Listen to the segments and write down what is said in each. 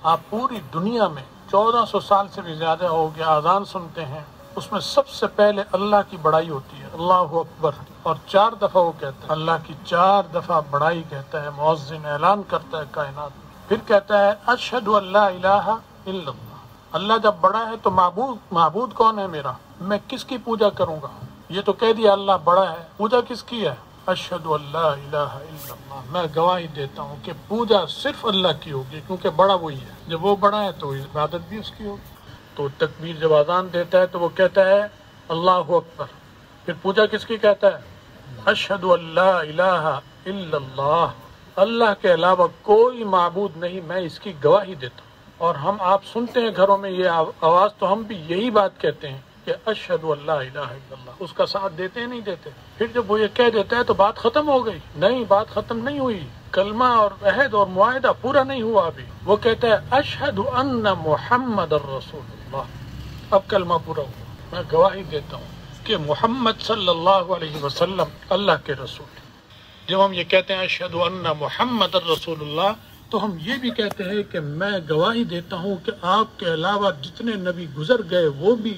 آپ پوری دنیا میں 1400 سال سے بھی زیادہ ہو گیا اذان سنتے ہیں، اس میں سب سے پہلے اللہ کی بڑائی ہوتی ہے، اللہ اکبر، اور 4 دفعہ وہ کہتا ہے، اللہ کی 4 دفعہ بڑائی کہتا ہے، مؤذن اعلان کرتا ہے کائنات میں، پھر کہتا ہے اشہد ان لا الہ الا اللہ۔ اللہ جب بڑا ہے تو معبود کون ہے میرا؟ میں کس کی پوجا کروں گا؟ یہ تو کہہ دیا اللہ بڑا ہے، پوجا کس کی ہے؟ اشہد ان لا الہ الا اللہ، میں گواہی دیتا ہوں کہ پوجا صرف اللہ کی ہوگی، کیونکہ بڑا وہی ہے، جب وہ بڑا ہے تو عبادت بھی اس کی ہوگی۔ تو تکبیر جب اذان دیتا ہے تو وہ کہتا ہے اللہ اکبر، پھر پوجا کس کی کہتا ہے؟ اشہد ان لا الہ الا اللہ، اللہ کے علاوہ کوئی معبود نہیں، میں اس کی گواہی دیتا ہوں۔ اور ہم آپ سنتے ہیں گھروں میں یہ آواز، تو ہم بھی یہی بات کہتے ہیں کہ اشہد ان لا الہ الا اللہ، اس کا ساتھ دیتے ہیں نہیں دیتے؟ پھر جب وہ یہ کہہ دیتا ہے تو بات ختم ہو گئی؟ نہیں، بات ختم نہیں ہوئی، کلمہ اور عہد اور معاہدہ پورا نہیں ہوا ابھی۔ وہ کہتا ہے اشہد ان محمد الرسول اللہ، اب کلمہ پورا ہوا، میں گواہی دیتا ہوں کہ محمد صلی اللہ علیہ وسلم اللہ کے رسول ہیں۔ جب ہم یہ کہتے ہیں اشہد ان محمد الرسول اللہ، تو ہم یہ بھی کہتے ہیں کہ میں گواہی دیتا ہوں کہ آپ کے علاوہ جتنے نبی گزر گئے وہ بھی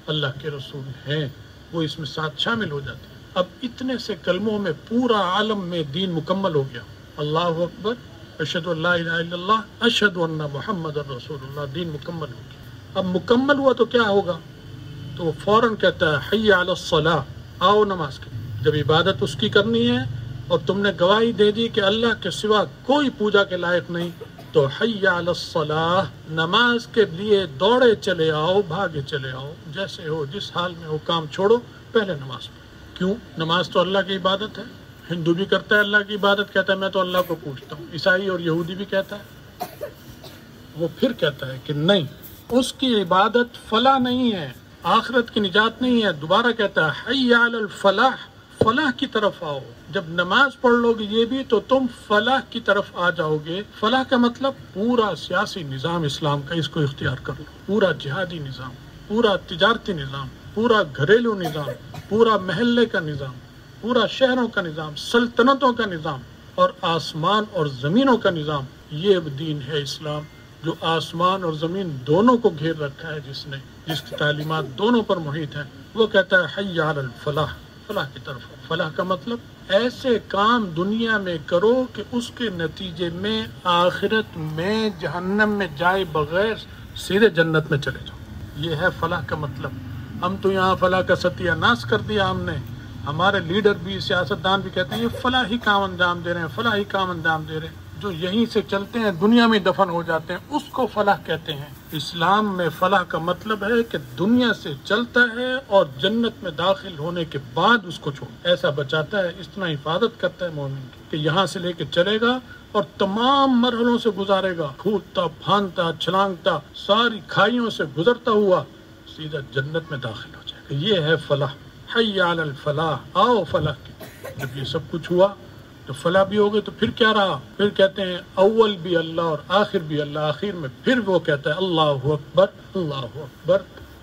اللہ کے رسول ہیں، وہ اس میں ساتھ شامل ہو جاتے ہیں۔ اب اتنے سے کلموں میں پورا عالم میں دین مکمل ہو گیا، اللہ اکبر، اشہد ان لا الہ الا اللہ، اشہد ان محمد الرسول اللہ، دین مکمل ہو گیا۔ اب مکمل ہوا تو کیا ہوگا؟ تو وہ فوراً کہتا ہے حی علی الصلاۃ، آؤ نماز کے۔ جب عبادت اس کی کرنی ہے اور تم نے گواہی دے دی کہ اللہ کے سوا کوئی پوجا کے لائق نہیں، تو حی علی الصلاۃ، نماز کے لیے دوڑے چلے آؤ، بھاگے چلے آؤ، جیسے ہو جس حال میں ہو کام چھوڑو، پہلے نماز پڑھو۔ کیوں؟ نماز تو اللہ کی عبادت ہے، ہندو بھی کرتا ہے اللہ کی عبادت، کہتا ہے میں تو اللہ کو پوجتا ہوں، عیسائی اور یہودی بھی کہتا ہے۔ وہ پھر کہتا ہے کہ نہیں، اس کی عبادت فلاح نہیں ہے، آخرت کی نجات نہیں ہے، دوبارہ کہتا ہے حی علی الفلاح، فلاح کی طرف آؤ۔ جب نماز پڑھ لو گے یہ بھی تو تم فلاح کی طرف آ جاؤ گے۔ فلاح کا مطلب پورا سیاسی نظام اسلام کا، اس کو اختیار کر لو، پورا جہادی نظام، پورا تجارتی نظام، پورا گھریلو نظام، پورا محلے کا نظام، پورا شہروں کا نظام، سلطنتوں کا نظام، اور آسمان اور زمینوں کا نظام، یہ دین ہے اسلام، جو آسمان اور زمین دونوں کو گھیر رکھا ہے، جس کی تعلیمات دونوں پر محیط ہیں۔ وہ کہتا ہے حی علی الفلاح، فلاح کی طرف۔ فلاح کا مطلب ایسے کام دنیا میں کرو کہ اس کے نتیجے میں آخرت میں جہنم میں جائے بغیر سیدھے جنت میں چلے جاؤ، یہ ہے فلاح کا مطلب۔ ہم تو یہاں فلاح کا ستیہ ناش کر دیا ہم نے، ہمارے لیڈر بھی، سیاستدان بھی کہتے ہیں یہ فلاحی کام انجام دے رہے ہیں، فلاحی کام انجام دے رہے ہیں، جو یہیں سے چلتے ہیں دنیا میں دفن ہو جاتے ہیں، اس کو فلاح کہتے ہیں۔ اسلام میں فلاح کا مطلب ہے کہ دنیا سے چلتا ہے اور جنت میں داخل ہونے کے بعد اس کو چھوڑ، ایسا بچاتا ہے، اس طرح حفاظت کرتا ہے مومن کی کہ یہاں سے لے کے چلے گا اور تمام مرحلوں سے گزارے گا، کھودتا پھاندتا چھلانگتا ساری کھائیوں سے گزرتا ہوا سیدھا جنت میں داخل ہو جائے گا۔ یہ ہے فلاح، حی علی الفلاح، آؤ فلاح کی۔ جب یہ سب کچھ ہوا تو فلاح بھی ہو گئے، تو پھر کیا رہا؟ پھر کہتے ہیں اول بھی اللہ اور آخر بھی اللہ، آخر میں پھر وہ کہتا ہے اللہ اکبر، اللہ اکبر۔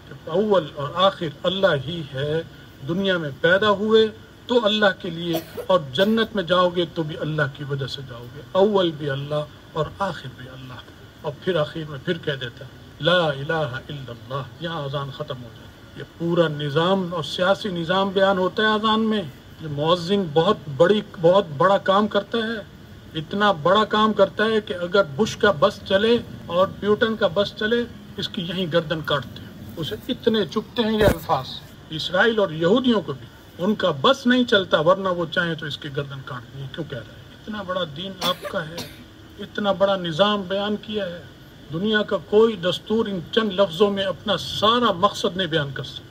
جب اول اور آخر اللہ ہی ہے، دنیا میں پیدا ہوئے تو اللہ کے لیے، اور جنت میں جاؤ گے تو بھی اللہ کی وجہ سے جاؤ گے، اول بھی اللہ اور آخر بھی اللہ، اور پھر آخر میں پھر کہہ دیتا ہے لا الہ الا اللہ۔ یہاں اذان ختم ہو جاتی ہے۔ یہ پورا نظام اور سیاسی نظام بیان ہوتا ہے اذان میں۔ یہ مؤذن بہت بڑا کام کرتا ہے، اتنا بڑا کام کرتا ہے کہ اگر بش کا بس چلے اور پیوٹن کا بس چلے، اس کی یہیں گردن کاٹتے ہیں، اسے اتنے چپتے ہیں یہ الفاظ۔ اسرائیل اور یہودیوں کو بھی ان کا بس نہیں چلتا، ورنہ وہ چاہیں تو اس کی گردن کاٹ دیں۔ کیوں کہہ رہے ہیں؟ اتنا بڑا دین آپ کا ہے، اتنا بڑا نظام بیان کیا ہے، دنیا کا کوئی دستور ان چند لفظوں میں اپنا سارا مقصد نہیں بیان کر سکتا۔